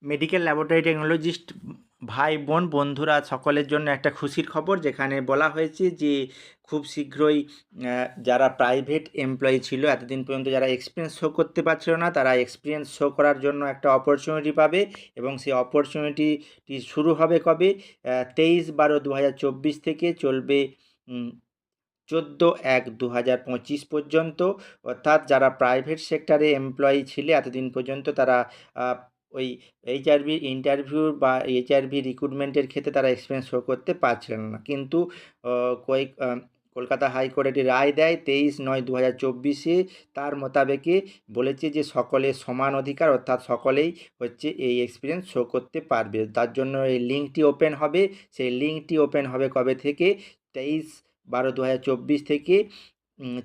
Medical laboratory technologist ভাই বোন বন্ধুরা সকলের জন্য একটা খুশির খবর, যেখানে বলা হয়েছে যে খুব শীঘ্রই যারা প্রাইভেট এমপ্লয়ি ছিল এতদিন পর্যন্ত, যারা এক্সপিরিয়েন্স শো করতে পারছিল না, তারা এক্সপিরিয়েন্স শো করার জন্য একটা অপরচুনিটি পাবে। এবং সেই অপরচুনিটিটি শুরু হবে কবে? 23/12/2024 থেকে চলবে 14/1/2025 পর্যন্ত। অর্থাৎ যারা প্রাইভেট সেক্টরে এমপ্লয়ি ছিল এতদিন পর্যন্ত, তারা ওই এইচআরভি ইন্টারভিউ বা এইচআরভি রিক্রুটমেন্টের ক্ষেত্রে তারা এক্সপিরিয়েন্স শো করতে পারছিলেন না। কিন্তু কয়েক কলকাতা হাইকোর্ট একটি রায় দেয় 23/9/2024। তার মোতাবেকে বলেছে যে সকলের সমান অধিকার, অর্থাৎ সকলেই হচ্ছে এই এক্সপিরিয়েন্স শো করতে পারবে। তার জন্য এই লিঙ্কটি ওপেন হবে। সেই লিঙ্কটি ওপেন হবে কবে থেকে? 23/12/2024 থেকে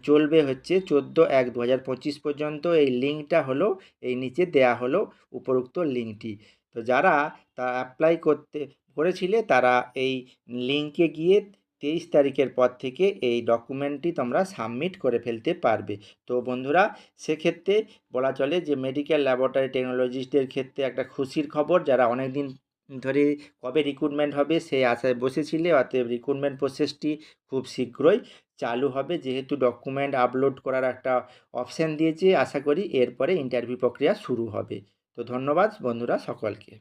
চলবে হচ্ছে 14/1/2025 পর্যন্ত। এই লিঙ্কটা হলো এই নিচে দেয়া হলো, উপরোক্ত লিঙ্কটি। তো যারা তা অ্যাপ্লাই করেছিলে তারা এই লিঙ্কে গিয়ে 23 তারিখের পর থেকে এই ডকুমেন্টটি তোমরা সাবমিট করে ফেলতে পারবে। তো বন্ধুরা, সেক্ষেত্রে বলা চলে যে মেডিকেল ল্যাবরেটরি টেকনোলজিস্টদের ক্ষেত্রে একটা খুশির খবর। যারা অনেক দিন ধরে কবে রিক্রুটমেন্ট হবে সেই আশায় বসেছিলে, অতএব রিক্রুটমেন্ট প্রসেসটি খুব শীঘ্রই চালু হবে। যেহেতু ডকুমেন্ট আপলোড করার একটা অপশান দিয়েছে, আশা করি এরপরে ইন্টারভিউ প্রক্রিয়া শুরু হবে। তো ধন্যবাদ বন্ধুরা সকলকে।